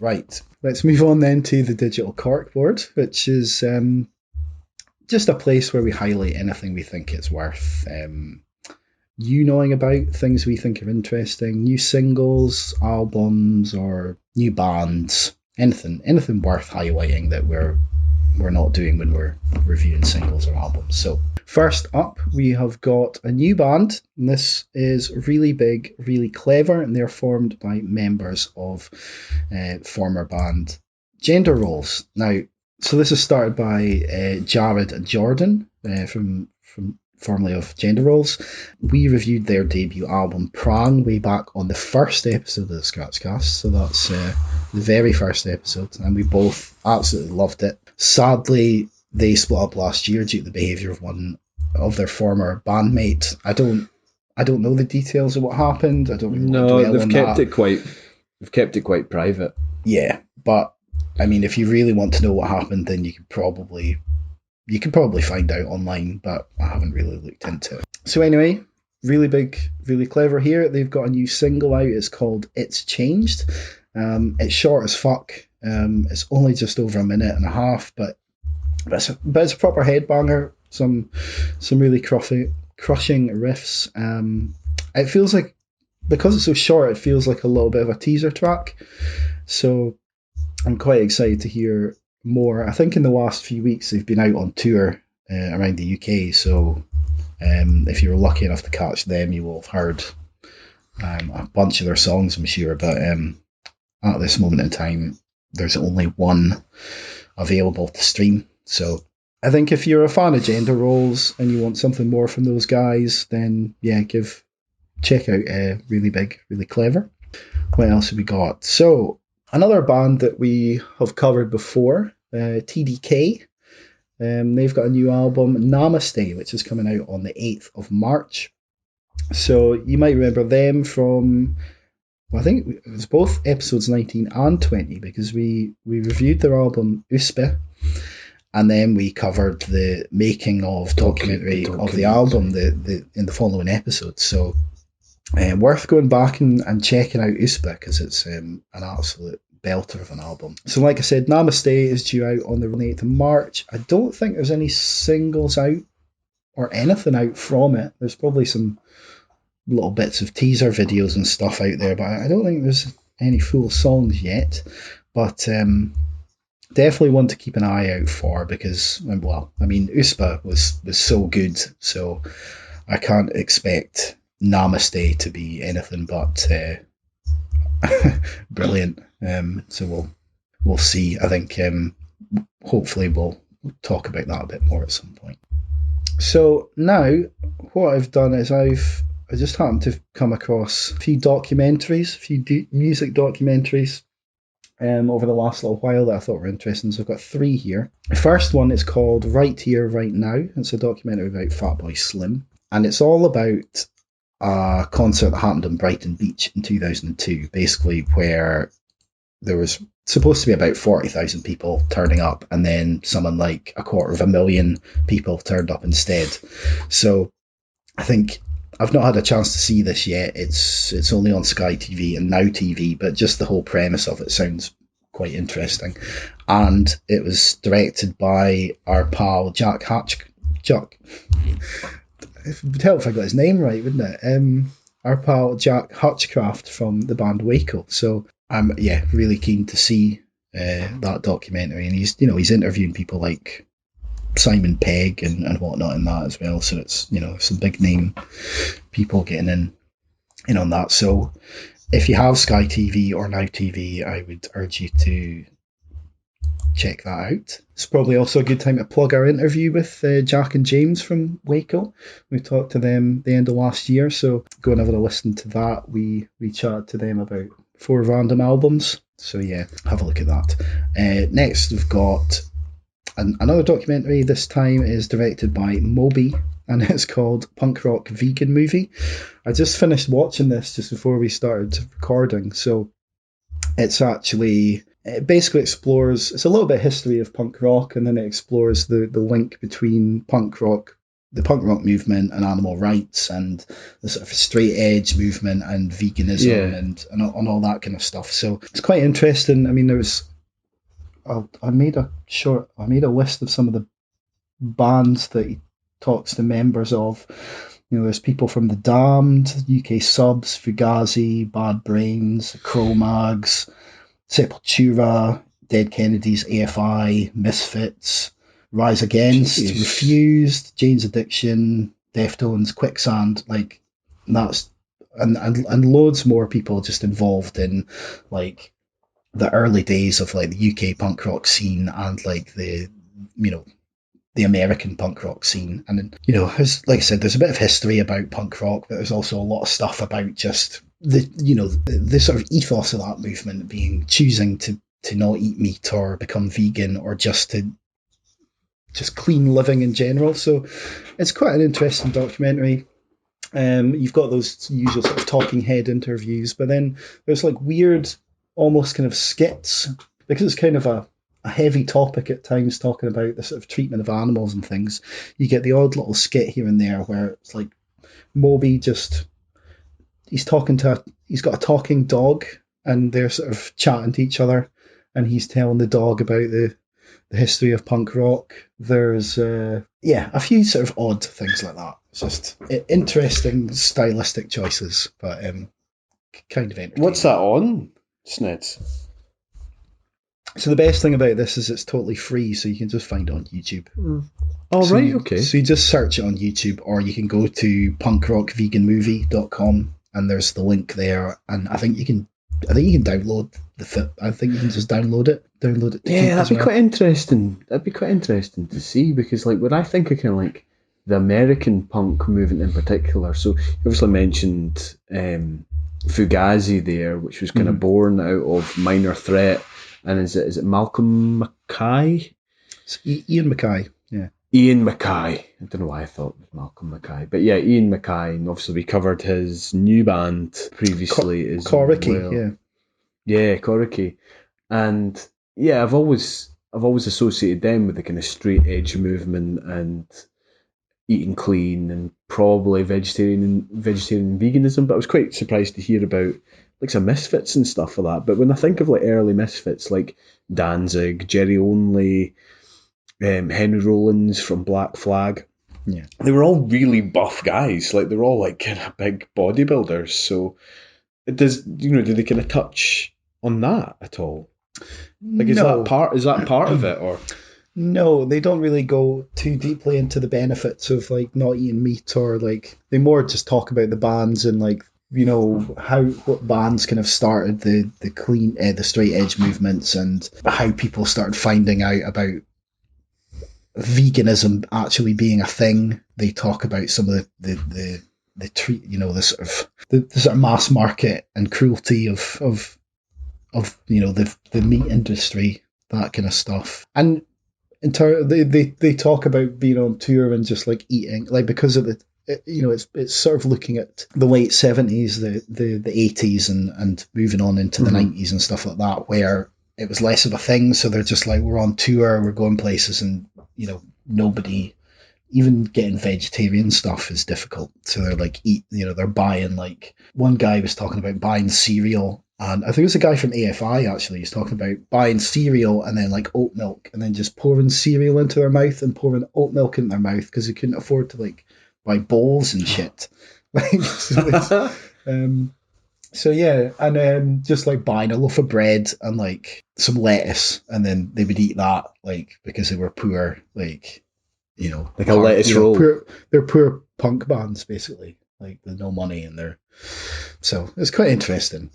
Right, let's move on then to the digital corkboard, which is just a place where we highlight anything we think it's worth you knowing about, things we think are interesting, new singles, albums, or new bands, anything worth highlighting that we're not doing when we're reviewing singles or albums. So first up, we have got a new band, and this is Really Big, Really Clever, and they're formed by members of former band Gender Roles. Now, so this is started by Jared and Jordan from formerly of Gender Roles. We reviewed their debut album Prang way back on the first episode of the Scratchcast, so that's the very first episode, and we both absolutely loved it. Sadly, they split up last year due to the behaviour of one of their former bandmates. I don't know the details of what happened. I don't really want to dwell on that. They've kept it quite private. Yeah, but I mean, if you really want to know what happened, then you can probably find out online, but I haven't really looked into it. So anyway, Really Big, Really Clever here. They've got a new single out. It's called It's Changed. It's short as fuck. It's only just over a minute and a half, but it's a proper headbanger. Some really crushing riffs. It feels like, because it's so short, it feels like a little bit of a teaser track. So I'm quite excited to hear more. I think in the last few weeks they've been out on tour around the UK, so if you were lucky enough to catch them, you will have heard a bunch of their songs, I'm sure, but at this moment in time there's only one available to stream. So I think if you're a fan of Gender Roles and you want something more from those guys, then yeah, check out Really Big, Really Clever. What else have we got? So another band that we have covered before, TDK. They've got a new album, Namaste, which is coming out on the 8th of March. So you might remember them from, well, I think it was both episodes 19 and 20, because we reviewed their album Uspe, and then we covered the making of documentary of the album in the following episode. So worth going back and checking out Uspe, because it's an absolute belter of an album. So like I said, Namaste is due out on the 8th of March. I don't think there's any singles out or anything out from it. There's probably some little bits of teaser videos and stuff out there, but I don't think there's any full songs yet. But definitely one to keep an eye out for, because, well, I mean, Uspa was so good, so I can't expect Namaste to be anything but brilliant. So we'll see. I think hopefully we'll talk about that a bit more at some point. So now what I've done is I just happened to come across a few documentaries, music documentaries over the last little while that I thought were interesting. So I've got 3 here. The first one is called Right Here, Right Now. It's a documentary about Fatboy Slim, and it's all about a concert that happened in Brighton Beach in 2002, basically, where there was supposed to be about 40,000 people turning up, and then something like 250,000 people turned up instead. So I think I've not had a chance to see this yet. It's only on Sky TV and Now TV, but just the whole premise of it sounds quite interesting. And it was directed by our pal Jak Hutchcraft. It would help if I got his name right, wouldn't it? Our pal Jak Hutchcraft from the band Waco. So I'm really keen to see that documentary, and he's interviewing people like Simon Pegg and whatnot in that as well. So it's some big name people getting in on that. So if you have Sky TV or Now TV, I would urge you to check that out. It's probably also a good time to plug our interview with Jack and James from Waco. We talked to them the end of last year, so go and have a listen to that. We chatted to them about 4 random albums, so yeah, have a look at that. Next we've got another documentary. This time is directed by Moby, and it's called Punk Rock Vegan Movie. I just finished watching this just before we started recording, so it basically explores, it's a little bit of history of punk rock, and then it explores the link between punk rock the punk rock movement and animal rights and the sort of straight edge movement and veganism and all that kind of stuff. So it's quite interesting. I mean, I made a list of some of the bands that he talks to members of. There's people from The Damned, UK Subs, Fugazi, Bad Brains, Cro-Mags, Sepultura, Dead Kennedys, AFI, Misfits, Rise Against, Refused, Jane's Addiction, Deftones, Quicksand, like that's and loads more people just involved in like the early days of like the UK punk rock scene and like the American punk rock scene. And then, like I said, there's a bit of history about punk rock, but there's also a lot of stuff about just the sort of ethos of that movement being choosing to not eat meat or become vegan or just clean living in general. So it's quite an interesting documentary. You've got those usual sort of talking head interviews, but then there's like weird, almost kind of skits, because it's kind of a heavy topic at times, talking about the sort of treatment of animals and things. You get the odd little skit here and there where it's like Moby he's got a talking dog and they're sort of chatting to each other and he's telling the dog about the history of punk rock. There's a few sort of odd things like that. It's just interesting stylistic choices, but kind of entertaining. What's that on, Sneds? So the best thing about this is it's totally free, so you can just find it on YouTube. Oh, so right, okay. So you just search it on YouTube, or you can go to punkrockveganmovie.com and there's the link there, and I think you can download I think you can just download it. Yeah, that'd be quite interesting. That'd be quite interesting to see, because like when I think of kind of like the American punk movement in particular, so you obviously mentioned Fugazi there, which was kind of born out of Minor Threat, and is it Malcolm Mackay? It's Ian Mackay, yeah. Ian Mackay. I don't know why I thought it was Malcolm Mackay, but yeah, Ian Mackay. And obviously we covered his new band previously as Corky, well. yeah. Yeah, Corky. And yeah, I've always associated them with the kind of straight edge movement and eating clean and probably vegetarian veganism. But I was quite surprised to hear about like some Misfits and stuff like that. But when I think of like early Misfits, like Danzig, Jerry Only, Henry Rollins from Black Flag, yeah, they were all really buff guys. Like they were all like kind of big bodybuilders. So do they kind of touch on that at all? Like is that part of it, or? No, they don't really go too deeply into the benefits of like not eating meat, or like they more just talk about the bands and like what bands kind of started the clean the straight edge movements and how people started finding out about veganism actually being a thing. They talk about some of the sort of mass market and cruelty of the meat industry, that kind of stuff. And they talk about being on tour and just like eating, like because of it's sort of looking at the late 70s, the 80s and moving on into the 90s and stuff like that, where it was less of a thing. So they're just like, we're on tour, we're going places, and nobody, even getting vegetarian stuff is difficult. So they're like they're buying, like one guy was talking about buying cereal, and I think it was a guy from AFI actually, he's talking about buying cereal and then like oat milk and then just pouring cereal into their mouth and pouring oat milk in their mouth because they couldn't afford to like buy bowls and shit. So yeah, and just like buying a loaf of bread and like some lettuce, and then they would eat that, like because they were poor, like like a lettuce roll. They're poor punk bands basically, like with no money, and so it's quite interesting.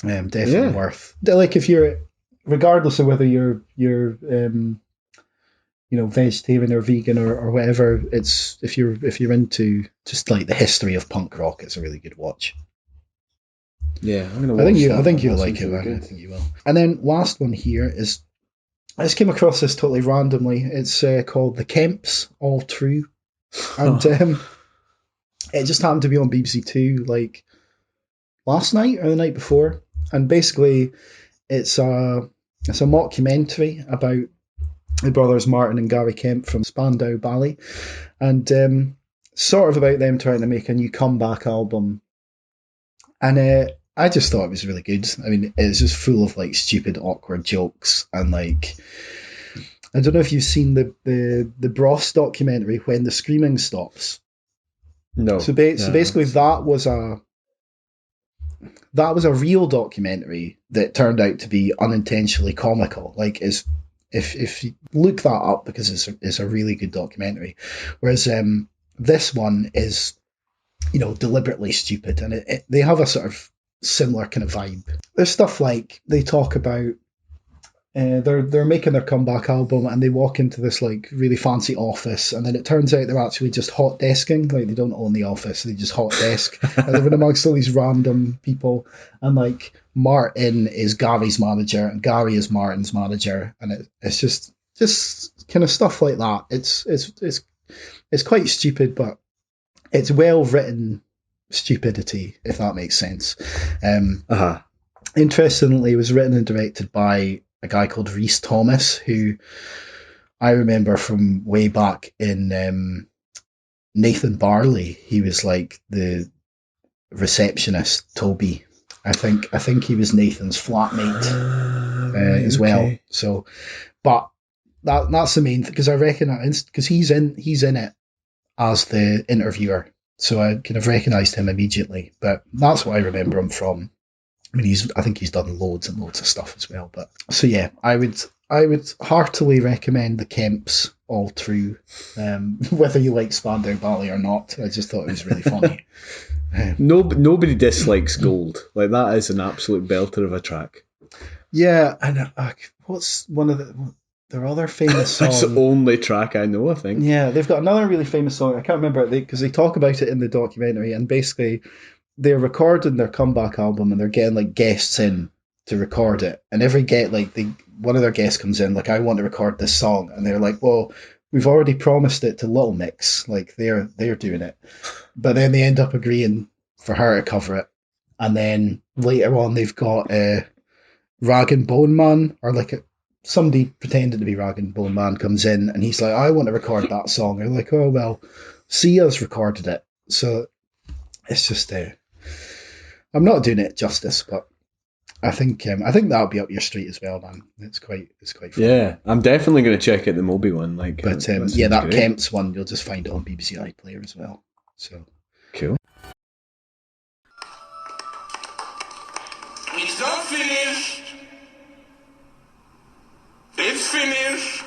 Definitely worth. Like if you're, regardless of whether you're vegetarian or vegan or whatever, it's if you're into just like the history of punk rock, it's a really good watch. Yeah, I'm gonna watch I think you'll like it. I think you will. And then last one here is, I just came across this totally randomly. It's called The Kemps, All True, and it just happened to be on BBC Two like last night or the night before. And basically, it's a mockumentary about the brothers Martin and Gary Kemp from Spandau Ballet, and sort of about them trying to make a new comeback album. And I just thought it was really good. I mean, it's just full of like stupid, awkward jokes, and like, I don't know if you've seen the Bros documentary, When the Screaming Stops. No. So basically, that was a real documentary that turned out to be unintentionally comical. Like, if you look that up, because it's a really good documentary, whereas this one is, you know, deliberately stupid, and they have a sort of similar kind of vibe. There's stuff like they talk about they're making their comeback album, and they walk into this like really fancy office, and then it turns out they're actually just hot desking. Like, they don't own the office, they just hot desk, and they're in amongst all these random people, and like Martin is Gary's manager and Gary is Martin's manager, and it's just kind of stuff like that. It's quite stupid, but it's well written stupidity, if that makes sense. Interestingly, it was written and directed by a guy called Rhys Thomas, who I remember from way back in Nathan Barley. He was like the receptionist, Toby. I think he was Nathan's flatmate as well. So, but that's the main thing, because I recognize, because he's in it as the interviewer, so I kind of recognised him immediately. But that's what I remember him from. I mean, I think he's done loads and loads of stuff as well. But so yeah, I would heartily recommend the Kemps all through, whether you like Spandau Ballet or not. I just thought it was really funny. Nobody dislikes Gold. Like, that is an absolute belter of a track. Yeah, and what's one of their other famous songs? It's the only track I know, I think. Yeah, they've got another really famous song. I can't remember it, because they talk about it in the documentary, and basically they're recording their comeback album, and they're getting like guests in to record it, and one of their guests comes in like, I want to record this song, and they're like, well, we've already promised it to Little Mix, like they're doing it, but then they end up agreeing for her to cover it, and then later on they've got Rag and Bone Man, or like somebody pretending to be Rag and Bone Man comes in, and he's like, I want to record that song. They're like, oh well, Sia's recorded it. So it's just I'm not doing it justice, but I think that'll be up your street as well, man. It's quite fun. Yeah, I'm definitely going to check out the Moby one. Like, but that Kemps one, you'll just find it on BBC iPlayer as well. So cool. It's not finished. It's finished.